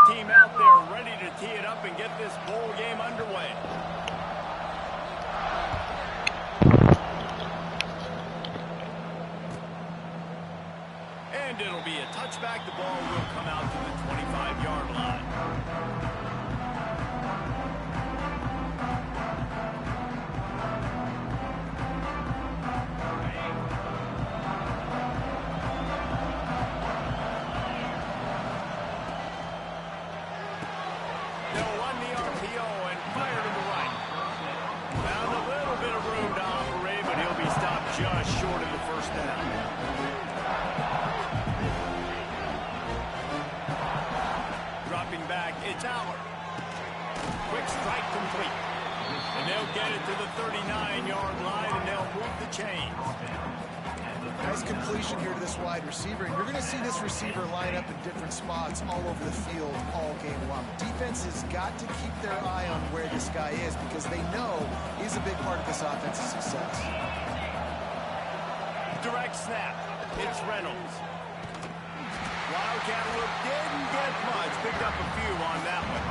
Team out there ready to tee it up and get this bowl game underway. And it'll be a touchback. The ball will come out to the 25-yard line. Just short of the first down. Dropping back, it's Howard. Quick strike complete. And they'll get it to the 39-yard line, and they'll move the chains. Nice completion here to this wide receiver. And you're going to see this receiver line up in different spots all over the field all game long. Defense has got to keep their eye on where this guy is because they know he's a big part of this offense's success. Direct snap. It's Reynolds. Wildcat look didn't get much. Picked up a few on that one.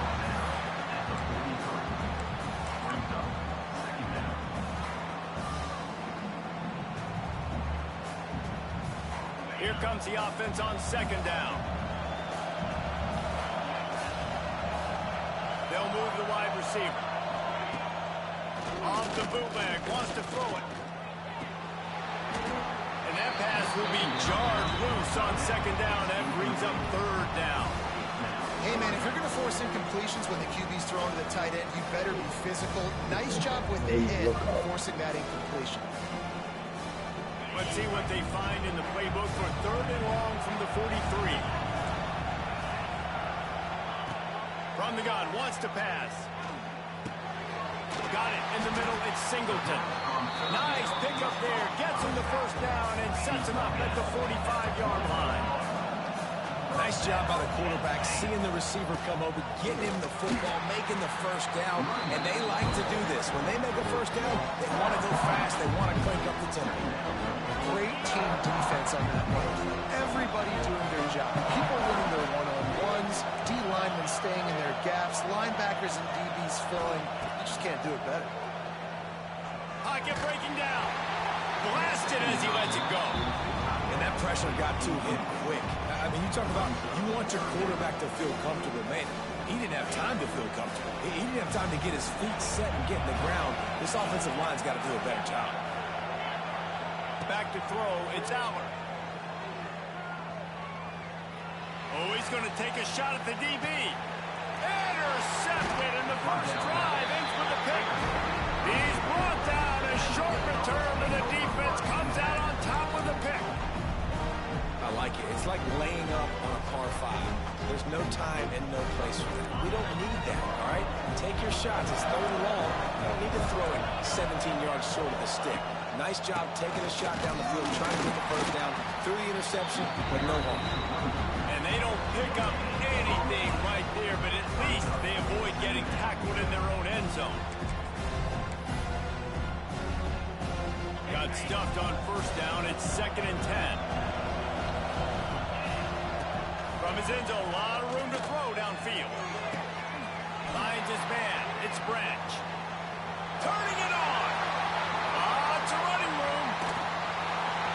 Here comes the offense on second down. They'll move the wide receiver. Off the bootleg. Wants to throw it. That pass will be jarred loose on second down. That brings up third down. Hey, man, if you're going to force incompletions when the QB's thrown to the tight end, you better be physical. Nice job with the hit, forcing that incompletion. Let's see what they find in the playbook for third and long from the 43. From the gun, wants to pass. Got it in the middle. It's Singleton. Nice pickup there. Gets him the first down and sets him up at the 45-yard line. Nice job by the quarterback, seeing the receiver come over, getting him the football, making the first down, and they like to do this. When they make a first down, they want to go fast. They want to crank up the tempo. Great team defense on that play. Everybody doing their job. People winning their one-on-ones, D-linemen staying in their gaps, linebackers and DBs filling. You just can't do it better. Pocket breaking down. Blasted as he lets it go. And that pressure got to him quick. I mean, you talk about you want your quarterback to feel comfortable, man. He didn't have time to feel comfortable. He didn't have time to get his feet set and get in the ground. This offensive line's got to do a better job. Back to throw. It's Howard. Oh, he's going to take a shot at the DB. Intercepted in the first drive. Ends with a pick. He's brought down. A short return, and the defense comes out on top with a pick. I like it. It's like laying up on a par 5. There's no time and no place for that. We don't need that, all right? Take your shots. It's third and long. You don't need to throw it 17 yards short of the stick. Nice job taking a shot down the field, trying to get the first down through the interception, but no harm. And they don't pick up anything right there, but at least they avoid getting tackled in their own end zone. Got stuffed on first down. It's 2nd and 10. From his end zone, a lot of room to throw downfield. Finds his man. It's Branch. Turning it on. Lots of running room.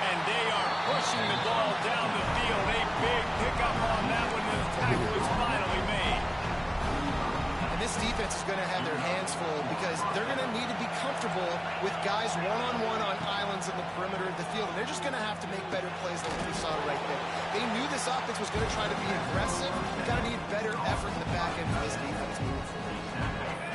And they are pushing the ball down the field. A big pickup on that one. The tackle is finally made. And this defense is going to have their hands full because they're going to need to be comfortable with guys one-on-one on islands in the perimeter of the field. And they're just going to have to make better plays than we saw right there. They knew this offense was going to try to be aggressive. They're going to need better effort in the back end for this defense moving forward.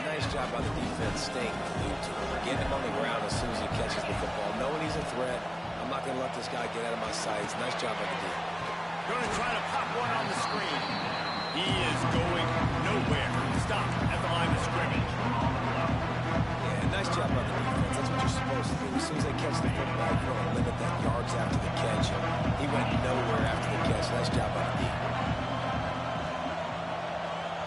Nice nice job by the defense staying glued to him. Getting him on the ground as soon as he catches the football. Knowing he's a threat, I'm not going to let this guy get out of my sights. Nice job by the D. Going to try to pop one on the screen. He is going nowhere. Stop at the line of scrimmage. Yeah, nice job by the defense. That's what you're supposed to do. As soon as they catch the football, you don't limit that yards after the catch. He went nowhere after the catch. Nice job by the D.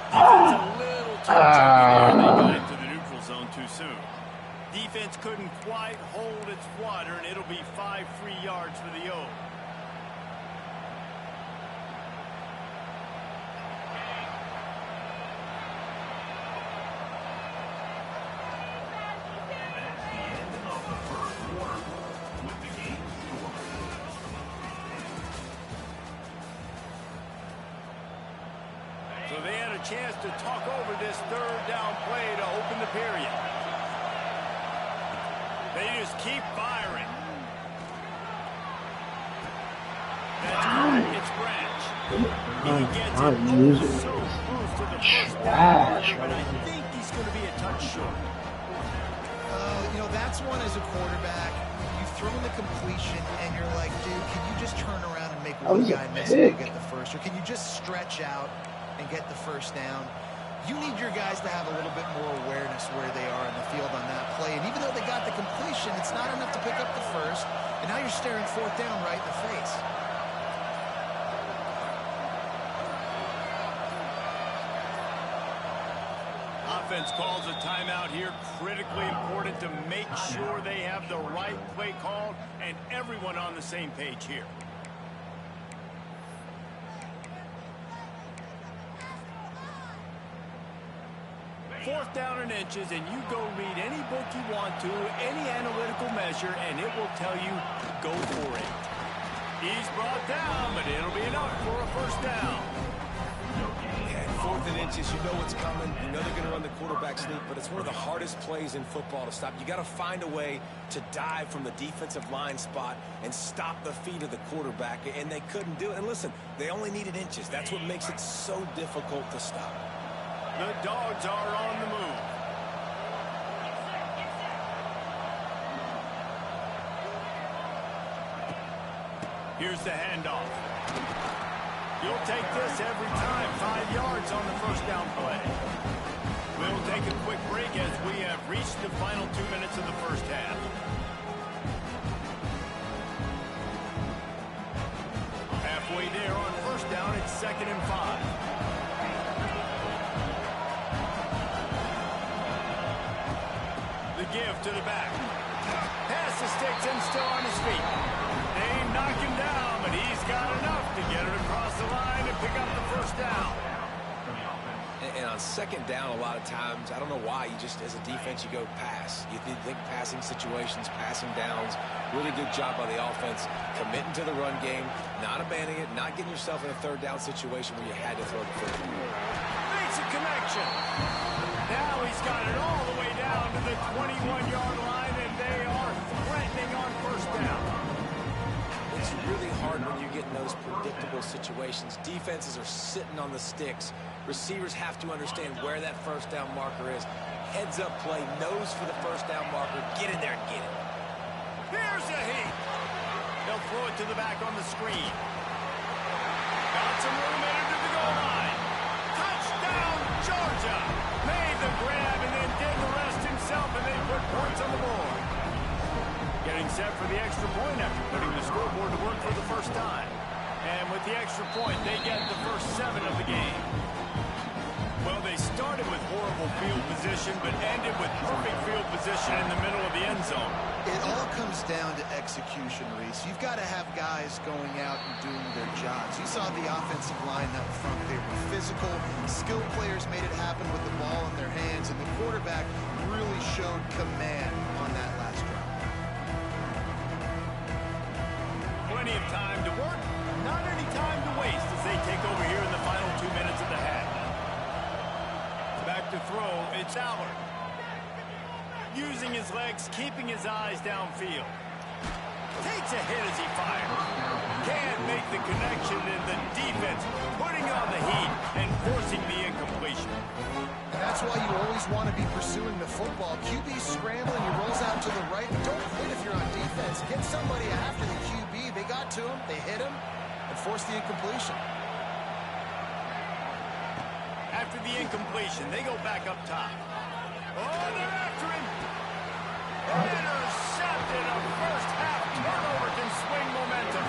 Defense a little too chunky there. They got into the neutral zone too soon. Defense couldn't quite hold its water, and it'll be 5 free yards for the O. So they had a chance to talk over this third down play to open the period. They just keep firing. That's good. It's Branch. He gets it so close to the first down, but I think he's going to be a touch short. You know, that's one as a quarterback. You throw in the completion, and you're like, dude, can you just turn around and make one guy miss and you get the first? Or can you just stretch out and get the first down? You need your guys to have a little bit more awareness where they are in the field on that play. And even though they got the completion, it's not enough to pick up the first. And now you're staring fourth down right in the face. Offense calls a timeout here. Critically important to make sure they have the right play called and everyone on the same page here. Fourth down and inches, and you go read any book you want to, any analytical measure, and it will tell you go for it. He's brought down, but it'll be enough for a first down. Yeah, fourth and inches, you know what's coming. You know they're going to run the quarterback sneak, but it's one of the hardest plays in football to stop. You got to find a way to dive from the defensive line spot and stop the feet of the quarterback, and they couldn't do it. And listen, they only needed inches. That's what makes it so difficult to stop. The Dogs are on the move. Here's the handoff. You'll take this every time. 5 yards on the first down play. We'll take a quick break as we have reached the final 2 minutes of the first half. Halfway there on first down, it's 2nd and 5. Give to the back. Pass the sticks and still on his feet. They knock him down, but he's got enough to get it across the line and pick up the first down. And on second down, a lot of times, I don't know why, you just, as a defense, you go pass. You think passing situations, passing downs. Really good job by the offense, committing to the run game, not abandoning it, not getting yourself in a third down situation where you had to throw the football. Makes a connection. Now he's got it all the way down to the 21-yard line, and they are threatening on first down. It's really hard when you get in those predictable situations. Defenses are sitting on the sticks. Receivers have to understand where that first down marker is. Heads up play, nose for the first down marker. Get in there and get it. Here's a heat. They'll throw it to the back on the screen. Got some room into the goal line. Touchdown, Georgia. Made the grab and then did the rest himself, and they put points on the board. Getting set for the extra point after putting the scoreboard to work for the first time. And with the extra point, they get the first 7 of the game. Well, they started with horrible field position, but ended with perfect field position in the middle of the end zone. It all comes down to execution, Reese. You've got to have guys going out and doing their jobs. You saw the offensive line up front. They were physical. Skilled players made it happen with the ball in their hands, and the quarterback really showed command on that last drive. Plenty of time to work, not any time to waste as they take over here in the final 2 minutes of the half. Back to throw, it's Allard. Using his legs, keeping his eyes downfield. Takes a hit as he fires. Can't make the connection, and the defense putting on the heat and forcing the incompletion. That's why you always want to be pursuing the football. QB's scrambling, he rolls out to the right. Don't quit if you're on defense. Get somebody after the QB. They got to him, they hit him, and forced the incompletion. After the incompletion, they go back up top. Oh, they're after him. Intercepted. A first half turnover can swing momentum.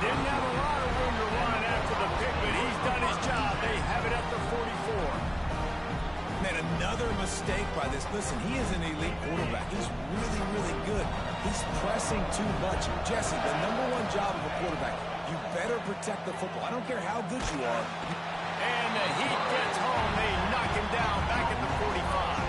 Didn't have a lot of room to run after the pick, but he's done his job. They have it up to 44. Man, another mistake by this. Listen, he is an elite quarterback. He's really, really good. He's pressing too much. Jesse, the #1 job of a quarterback, you better protect the football. I don't care how good you are. And the heat gets home. They knock him down back at the 45.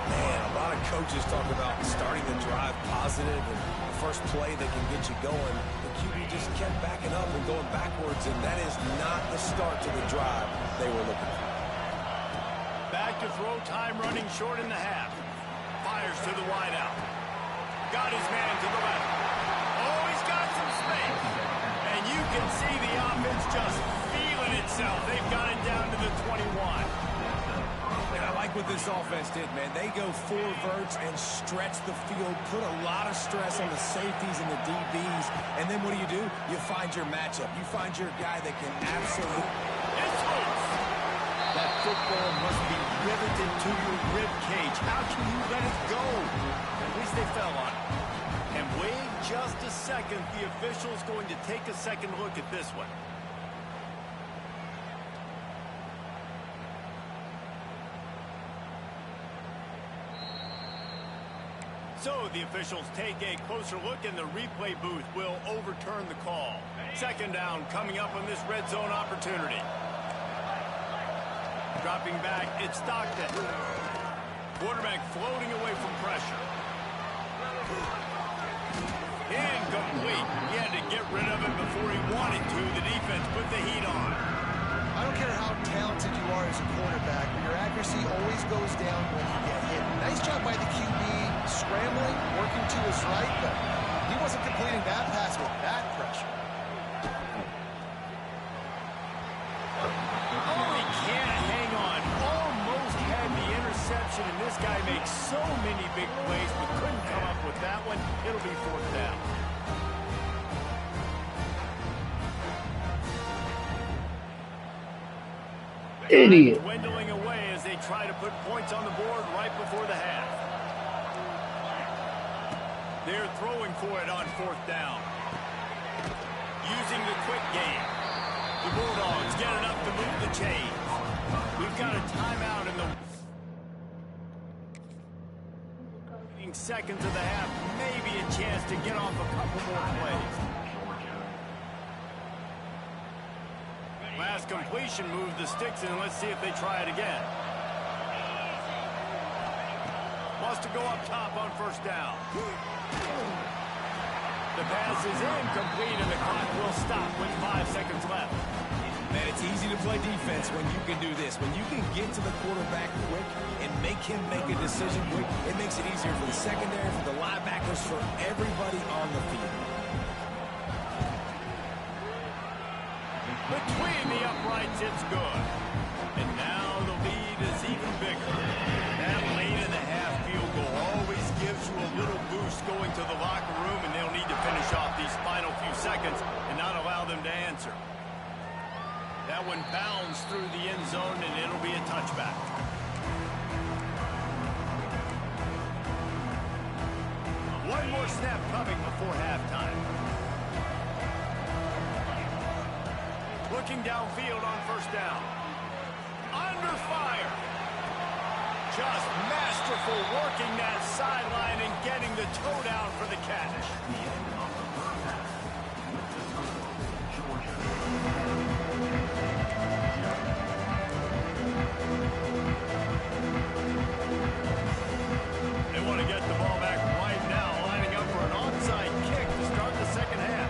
Man, a lot of coaches talk about starting the drive positive and the first play that can get you going. The QB just kept backing up and going backwards, and that is not the start to the drive they were looking for. Back to throw, time running short in the half. Fires to the wideout. Got his man to the left. Oh, he's got some space. And you can see the offense just feeling itself. They've got it down to the 21. And I like what this offense did, man. They go 4 verts and stretch the field, put a lot of stress on the safeties and the DBs. And then what do? You find your matchup. You find your guy that can absolutely... It's loose. That football must be riveted to your rib cage. How can you let it go? At least they fell on it. And wait just a second. The official's going to take a second look at this one. So the officials take a closer look, and the replay booth will overturn the call. Second down coming up on this red zone opportunity. Dropping back, it's Stockton. Quarterback floating away from pressure. Incomplete. He had to get rid of it before he wanted to. The defense put the heat on. I don't care how talented you are as a quarterback, but your accuracy always goes down when you get hit. Nice job by the QB, scrambling, working to his right, but he wasn't completing that pass with that pressure. Oh, he can't hang on. Almost had the interception, and this guy makes so many big plays, but couldn't come up with that one. It'll be 4th down. Idiot. Dwindling away as they try to put points on the board right before the half. They're throwing for it on 4th down. Using the quick game. The Bulldogs get enough to move the chains. We've got a timeout in the seconds of the half. Maybe a chance to get off a couple more plays. Last completion moved the sticks in. Let's see if they try it again. Wants to go up top on 1st down. The pass is incomplete, and the clock will stop with 5 seconds left. Man, it's easy to play defense when you can do this. When you can get to the quarterback quick and make him make a decision quick, it makes it easier for the secondary, for the linebackers, for everybody on the field. Between the uprights, it's good. And now the lead is even bigger. That late in the half field goal always gives you a little boost going to the locker room, and they'll need to finish off these final few seconds and not allow them to answer. That one bounds through the end zone, and it'll be a touchback. One more snap coming before halftime. Looking downfield on 1st down. Under fire. Just masterful working that sideline and getting the toe down for the catch. They want to get the ball back right now, lining up for an onside kick to start the second half.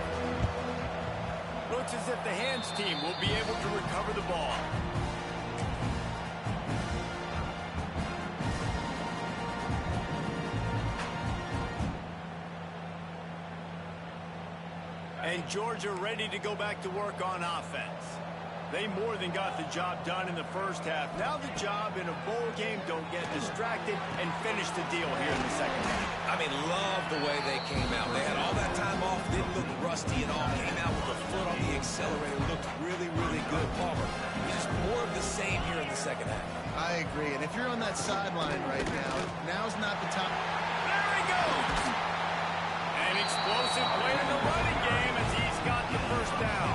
Looks as if the hands team will be able to recover the ball. And Georgia ready to go back to work on offense. They more than got the job done in the first half. Now the job in a bowl game, don't get distracted and finish the deal here in the second half. I mean, love the way they came out. They had all that time off, didn't look rusty at all. Came out with a foot on the accelerator, looked really, really good. Palmer, just more of the same here in the second half. I agree. And if you're on that sideline right now, now's not the time. There he goes. An explosive play in the running game as he's got the first down.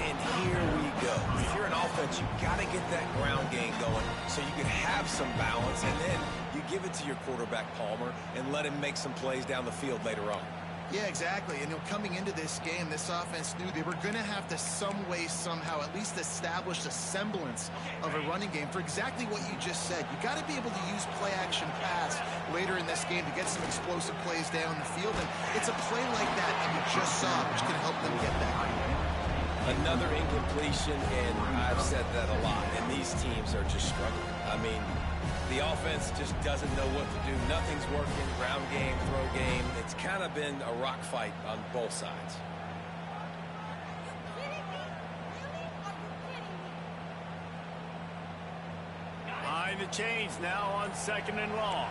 And here we go. If you're an offense, you got to get that ground game going so you can have some balance, and then you give it to your quarterback, Palmer, and let him make some plays down the field later on. Yeah, exactly. And coming into this game, this offense knew they were going to have to some way, somehow, at least establish a semblance of a running game for exactly what you just said. You got to be able to use play-action pass later in this game to get some explosive plays down the field. And it's a play like that you just saw, which can help them get that. Another incompletion, and I've said that a lot, and these teams are just struggling. I mean, the offense just doesn't know what to do. Nothing's working. Ground game, throw game. It's kind of been a rock fight on both sides. Behind the chains now on 2nd and long.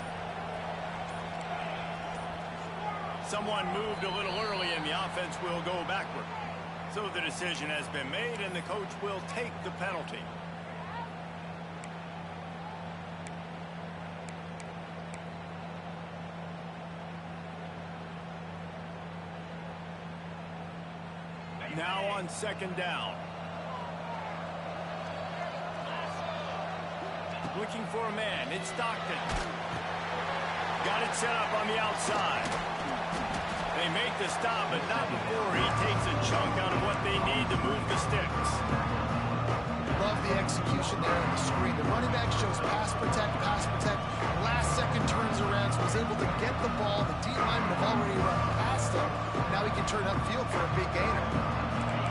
Someone moved a little early, and the offense will go backward. So the decision has been made, and the coach will take the penalty. Now on 2nd down. Looking for a man. It's Stockton. Got it set up on the outside. They make the stop, but not before he takes a chunk out of what they need to move the sticks. Love the execution there on the screen. The running back shows pass protect, pass protect. Last second turns around, so he's able to get the ball. The D linemen have already run past him. Now he can turn upfield for a big gainer.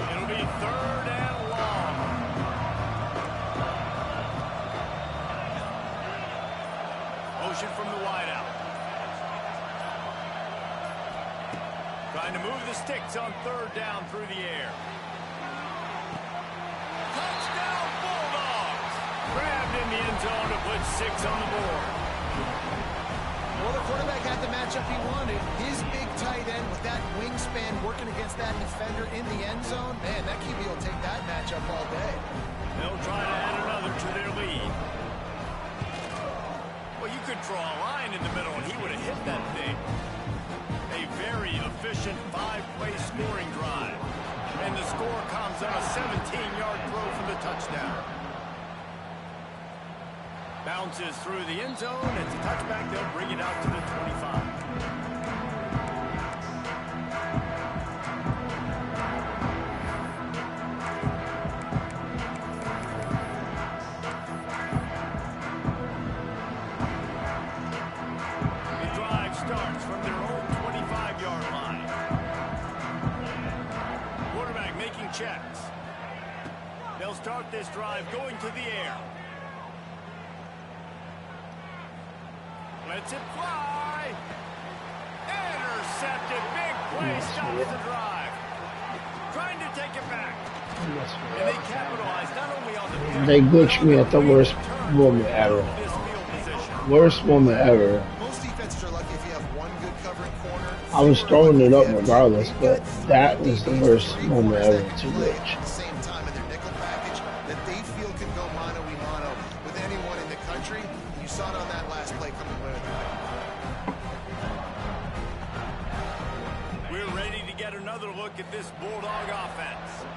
It'll be 3rd and long. Motion from the wideout. Trying to move the sticks on 3rd down through the air. Touchdown Bulldogs! Grabbed in the end zone to put 6 on the board. Well, the quarterback had the matchup he wanted. His big tight end with that wingspan working against that defender in the end zone. Man, that QB will take that matchup all day. They'll try to add another to their lead. Well, you could draw a line in the middle and he would have hit that thing. A very efficient 5-play scoring drive. And the score comes on a 17-yard throw for the touchdown. Bounces through the end zone. It's a touchback. They'll bring it out to the 25. The drive starts from their own 25-yard line. Quarterback making checks. They'll start this drive going to the air. Lets it fly. Intercepted. Big play. Stops the drive. Trying to take it back. And they capitalize not only on the... They glitched me at the worst moment ever. Worst moment ever. Most defenses are lucky if you have one good covering corner. I was throwing it up regardless, but that was the worst moment ever to glitch. At the same time in their nickel package that they feel can go mano-a-mano with anyone in the country. You saw it on that last play coming away with that. We're ready to get another look at this Bulldog offense.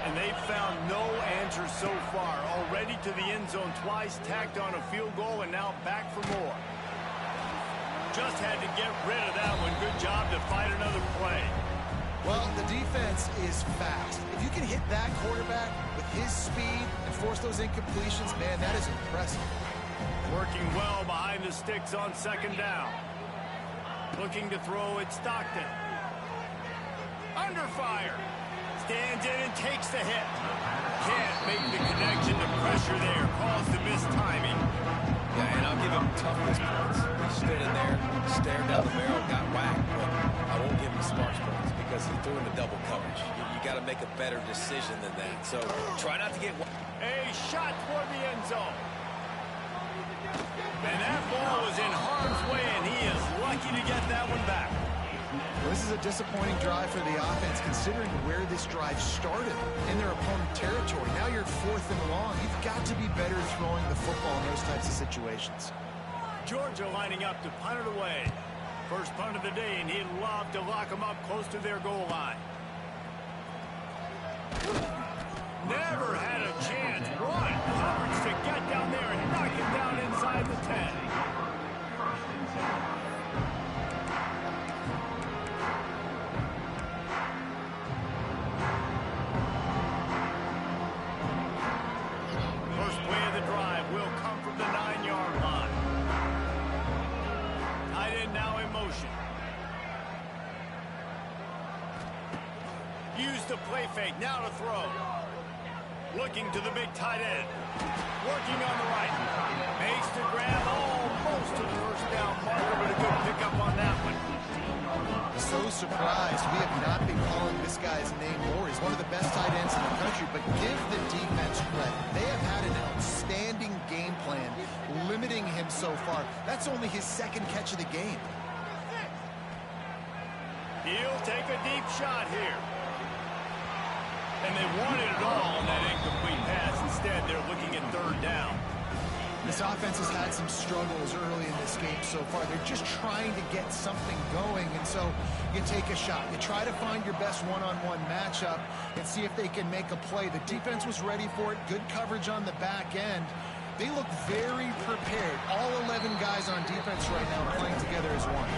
And they've found no answer so far. Already to the end zone twice, tacked on a field goal, and now back for more. Just had to get rid of that one. Good job to fight another play. Well, the defense is fast. If you can hit that quarterback with his speed and force those incompletions, man, that is impressive. Working well behind the sticks on 2nd down. Looking to throw at Stockton. Under fire. Stands in and takes the hit. Can't make the connection. The pressure there caused the missed timing. Yeah, and I'll give him toughness points. He stood in there, stared down the barrel, got whacked, but I won't give him smarts points because because he threw into double coverage. You got to make a better decision than that. So try not to get... A shot toward the end zone. And that ball was in harm's way, and he is lucky to get that one back. Well, this is a disappointing drive for the offense, considering where this drive started in their opponent territory. Now you're 4th and long. You've got to be better throwing the football in those types of situations. Georgia lining up to punt it away. First punt of the day, and he'd love to lock them up close to their goal line. Never had a chance. One coverage to get down there and knock it down inside the 10. First play of the drive will come from the 9-yard line. Tight end now in motion. Use the play fake, now to throw. Looking to the big tight end. Working on the right. Makes the grab almost to the first down marker, but a good pickup on that one. So surprised we have not been calling this guy's name more. He's one of the best tight ends in the country, but give the defense credit. They have had an outstanding game plan limiting him so far. That's only his 2nd catch of the game. He'll take a deep shot here. And they wanted it all on that incomplete pass. Instead, they're looking at 3rd down. This offense has had some struggles early in this game so far. They're just trying to get something going, and so you take a shot. You try to find your best one-on-one matchup and see if they can make a play. The defense was ready for it. Good coverage on the back end. They look very prepared. All 11 guys on defense right now playing together as one.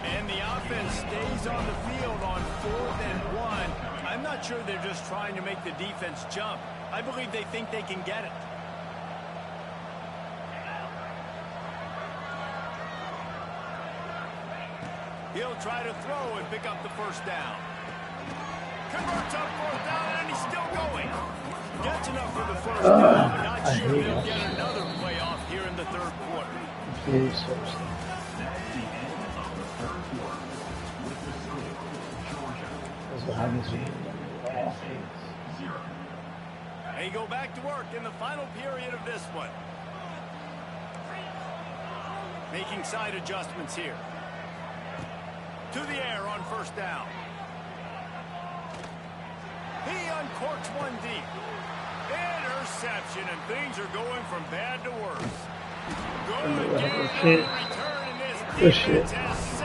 And the offense stays on the field on 4th and 1. I'm not sure they're just trying to make the defense jump. I believe they think they can get it. He'll try to throw and pick up the first down. Converts on 4th down, and he's still going. Gets enough for the first down, but not sure they'll get another playoff here in the 3rd quarter. They go back to work in the final period of this one. Making side adjustments here. To the air on 1st down. He uncorks one deep. Interception, and things are going from bad to worse. Good game on the return, and this defense has